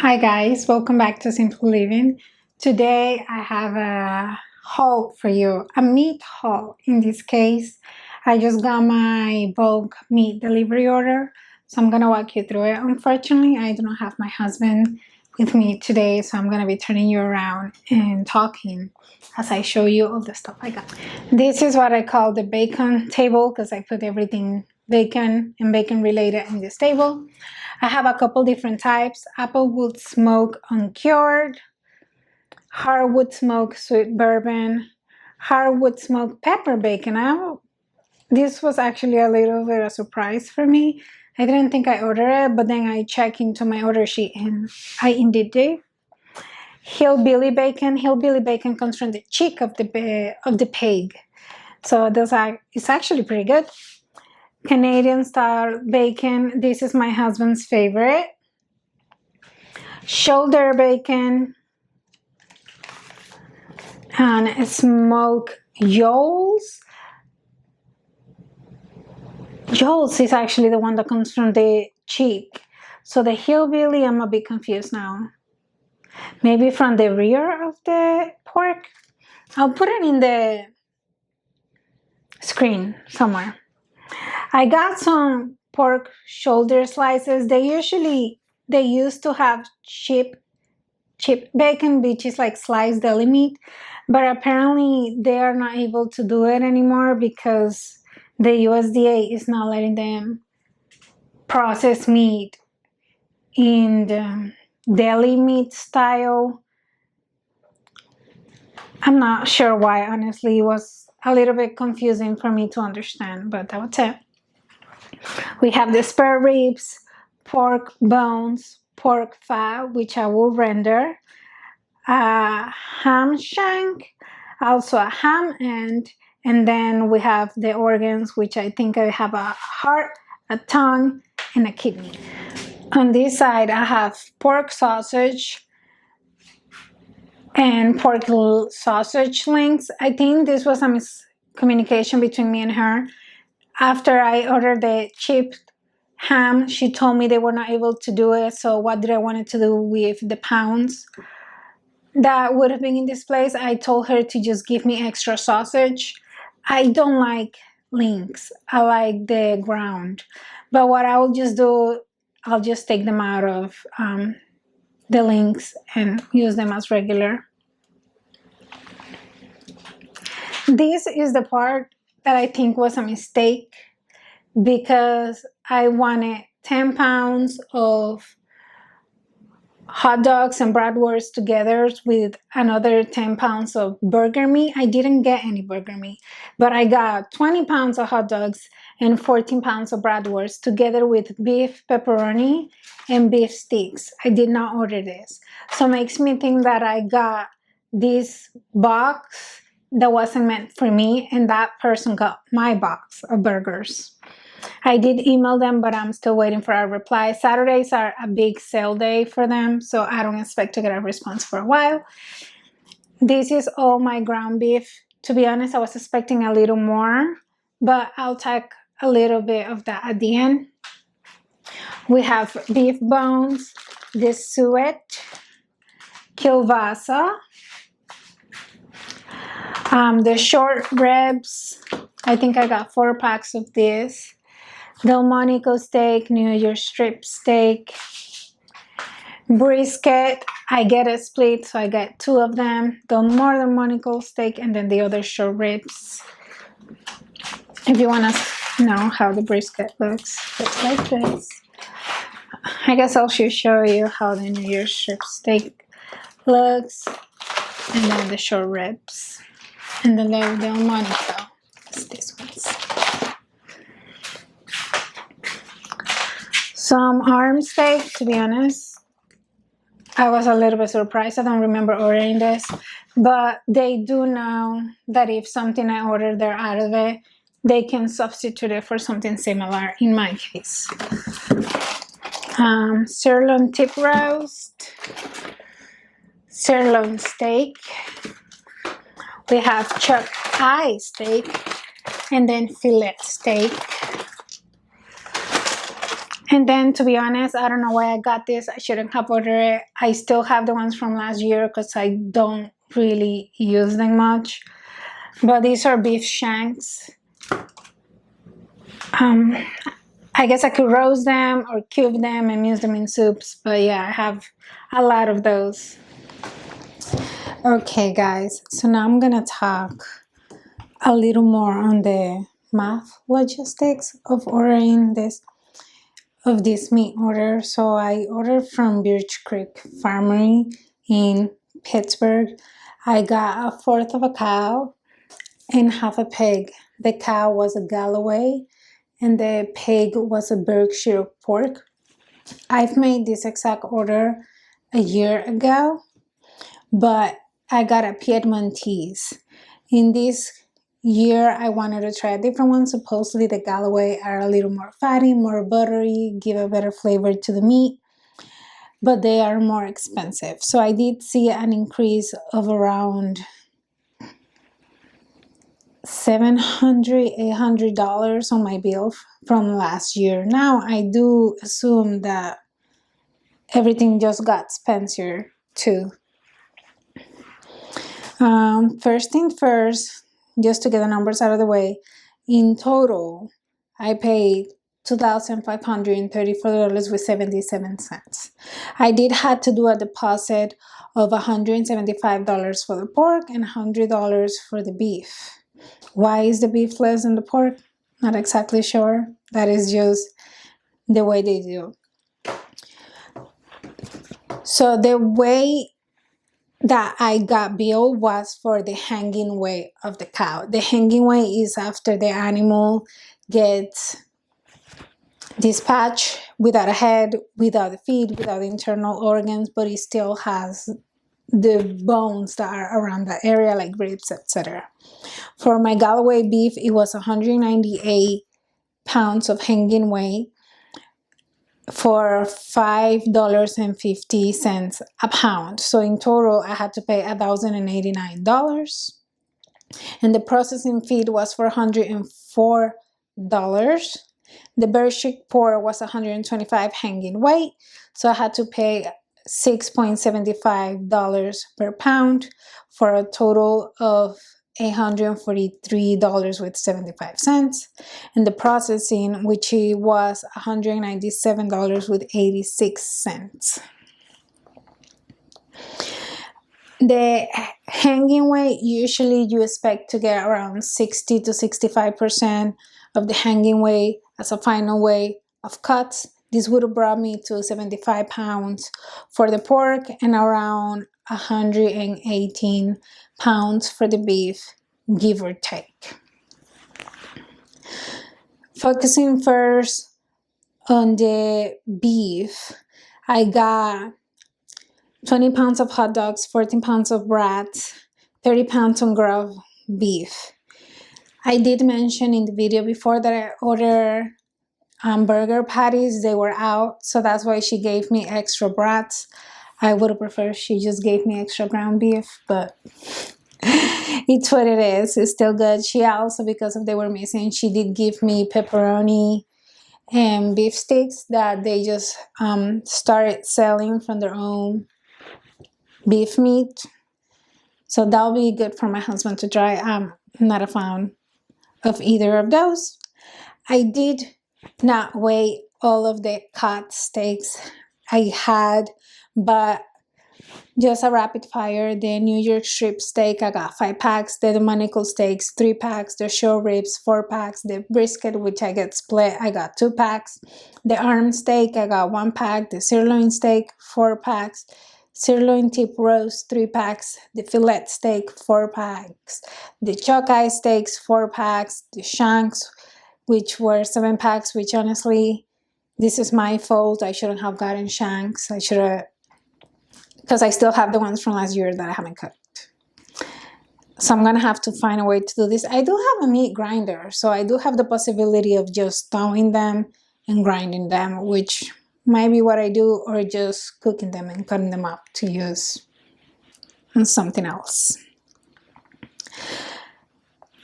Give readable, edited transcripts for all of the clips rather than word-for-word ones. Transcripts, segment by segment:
Hi guys, welcome back to Simple Living. Today I have a haul for you, a meat haul. In this case, I just got my bulk meat delivery order, so I'm gonna walk you through it. Unfortunately, I do not have my husband with me today, so I'm gonna be turning you around and talking as I show you all the stuff I got. This is what I call the bacon table because I put everything bacon and bacon related in this table. I have a couple different types: applewood smoke uncured, hardwood smoke sweet bourbon, hardwood smoke pepper bacon. This was actually a little bit of a surprise for me. I didn't think I ordered it, but then I checked into my order sheet and I indeed did. Hillbilly bacon. Hillbilly bacon comes from the cheek of the pig, so it's actually pretty good. Canadian style bacon. This is my husband's favorite. Shoulder bacon and smoked Joel's. Joel's is actually the one that comes from the cheek. So the hillbilly, I'm a bit confused now. Maybe from the rear of the pork? I'll put it in the screen somewhere. I got some pork shoulder slices. They used to have cheap bacon, which is like sliced deli meat, but apparently they are not able to do it anymore because the USDA is not letting them process meat in the deli meat style. I'm not sure why, honestly. It was a little bit confusing for me to understand, but that was it. We have the spare ribs, pork bones, pork fat, which I will render, a ham shank, also a ham end, and then we have the organs, which I think I have a heart, a tongue, and a kidney. On this side, I have pork sausage and pork sausage links. I think this was a miscommunication between me and her. After I ordered the cheap ham, she told me they were not able to do it. So what did I want to do with the pounds that would have been in this place? I told her to just give me extra sausage. I don't like links. I like the ground. But what I will just do, I'll just take them out of the links and use them as regular. This is the part that I think was a mistake because I wanted 10 pounds of hot dogs and bratwurst together with another 10 pounds of burger meat. I didn't get any burger meat, but I got 20 pounds of hot dogs and 14 pounds of bratwurst together with beef pepperoni and beef sticks. I did not order this. So it makes me think that I got this box that wasn't meant for me and that person got my box of burgers. I did email them, but I'm still waiting for a reply. Saturdays are a big sale day for them, so I don't expect to get a response for a while. This is all my ground beef. To be honest, I was expecting a little more, but I'll take a little bit of that at the end. We have beef bones, the suet, kielbasa, the short ribs. I think I got 4 packs of this. Delmonico steak, New York strip steak, brisket. I get a split, so I get 2 of them. The more Delmonico steak and then the other short ribs. If you want to know how the brisket looks like this. I guess I'll just show you how the New York strip steak looks, and then the short ribs, and then the Delmonico. It's this one's. Some arm steak, to be honest. I was a little bit surprised. I don't remember ordering this, but they do know that if something I ordered, they're out of it, they can substitute it for something similar in my case. Sirloin tip roast, sirloin steak. We have chuck eye steak and then fillet steak. And then, to be honest, I don't know why I got this. I shouldn't have ordered it. I still have the ones from last year because I don't really use them much. But these are beef shanks. I guess I could roast them or cube them and use them in soups. But yeah, I have a lot of those. Okay, guys. So now I'm going to talk a little more on the math logistics of ordering this meat order. So I ordered from Birch Creek Farmery in Pittsburgh. I got a fourth of a cow and half a pig. The cow was a Galloway and the pig was a Berkshire pork. I've made this exact order a year ago, but I got a Piedmontese. In this year, I wanted to try a different one. Supposedly the Galloway are a little more fatty, more buttery, give a better flavor to the meat, but they are more expensive. So I did see an increase of around $700-$800 on my bill from last year. Now I do assume that everything just got expensive too. First thing first, just to get the numbers out of the way, in total, I paid $2,534.77. I did have to do a deposit of $175 for the pork and $100 for the beef. Why is the beef less than the pork? Not exactly sure. That is just the way they do. So the way that I got billed was for the hanging weight of the cow. The hanging weight is after the animal gets dispatched without a head, without the feet, without internal organs, but it still has the bones that are around that area, like ribs, etc. For my Galloway beef, it was 198 pounds of hanging weight for $5.50 a pound. So in total, I had to pay $1,089. And the processing fee was $404. The Berkshire pork was 125 hanging weight. So I had to pay $6.75 per pound for a total of $843.75, and the processing, which was $197.86. The hanging weight, usually you expect to get around 60 to 65% of the hanging weight as a final weight of cuts. This would have brought me to 75 pounds for the pork and around 118 pounds for the beef, give or take. Focusing first on the beef, I got 20 pounds of hot dogs, 14 pounds of brats, 30 pounds of ground beef. I did mention in the video before that I ordered burger patties. They were out, so that's why she gave me extra brats. I would have preferred she just gave me extra ground beef, but it's what it is. It's still good. She also, because of they were missing, she did give me pepperoni and beef sticks that they just started selling from their own beef meat. So that'll be good for my husband to try. I'm not a fan of either of those. I did not weigh all of the cut steaks I had, but just a rapid fire. The New York strip steak, I got 5 packs. The Dominical steaks, 3 packs. The short ribs, 4 packs. The brisket, which I get split, I got 2 packs. The arm steak, I got 1 pack. The sirloin steak, 4 packs. Sirloin tip roast, 3 packs. The fillet steak, 4 packs. The chokai steaks, 4 packs. The shanks, which were 7 packs, which honestly, this is my fault. I shouldn't have gotten shanks. I should have, because I still have the ones from last year that I haven't cooked. So I'm gonna have to find a way to do this. I do have a meat grinder, so I do have the possibility of just thawing them and grinding them, which might be what I do, or just cooking them and cutting them up to use on something else.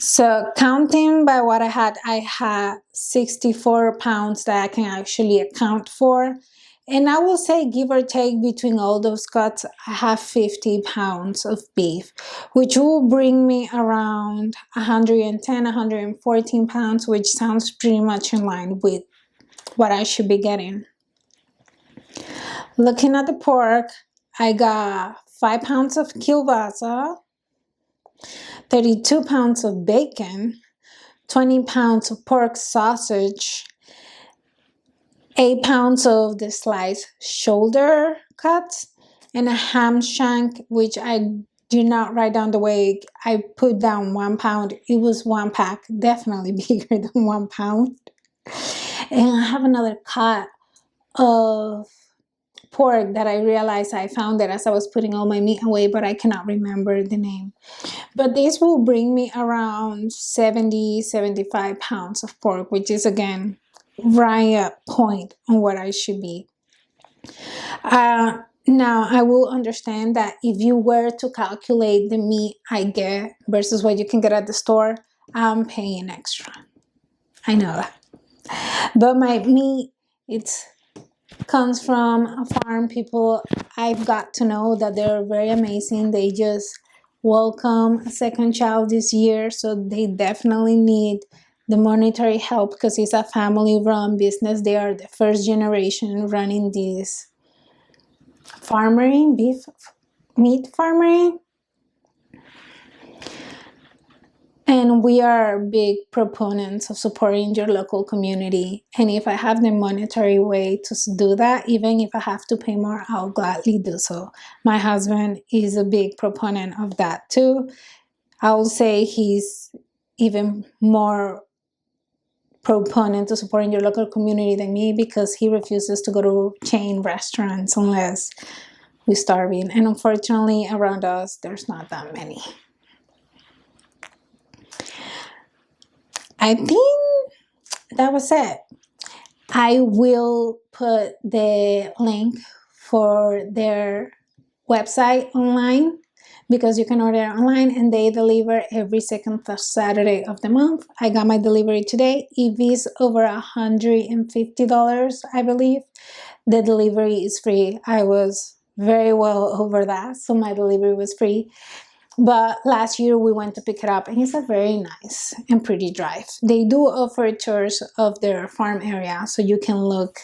So counting by what I had 64 pounds that I can actually account for. And I will say, give or take, between all those cuts, I have 50 pounds of beef, which will bring me around 110, 114 pounds, which sounds pretty much in line with what I should be getting. Looking at the pork, I got 5 pounds of kielbasa, 32 pounds of bacon, 20 pounds of pork sausage, 8 pounds of the sliced shoulder cuts, and a ham shank, which I do not write down the weight. I put down 1 pound. It was 1 pack, definitely bigger than 1 pound. And I have another cut of pork that I realized I found it as I was putting all my meat away, but I cannot remember the name. But this will bring me around 70, 75 pounds of pork, which is, again, right at point on what I should be. Now, I will understand that if you were to calculate the meat I get versus what you can get at the store, I'm paying extra. I know that. But my meat, it's comes from a farm. People I've got to know that they're very amazing. They just welcome a second child this year, so they definitely need the monetary help because it's a family-run business. They are the first generation running this farmery, beef meat farmery. And we are big proponents of supporting your local community. And if I have the monetary way to do that, even if I have to pay more, I'll gladly do so. My husband is a big proponent of that too. I'll say he's even more proponent to supporting your local community than me because he refuses to go to chain restaurants unless we're starving. And unfortunately, around us, there's not that many. I think that was it. I will put the link for their website online because you can order online and they deliver every second Saturday of the month. I got my delivery today. If it's over $150, I believe, the delivery is free. I was very well over that, so my delivery was free. But last year we went to pick it up and it's a very nice and pretty drive. They do offer tours of their farm area so you can look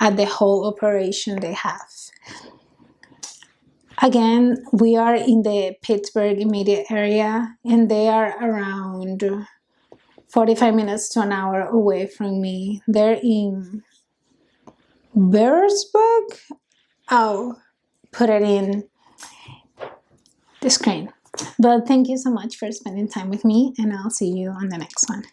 at the whole operation they have. Again, we are in the Pittsburgh immediate area and they are around 45 minutes to an hour away from me. They're in Bearsburg. I'll put it in the screen. But thank you so much for spending time with me, and I'll see you on the next one.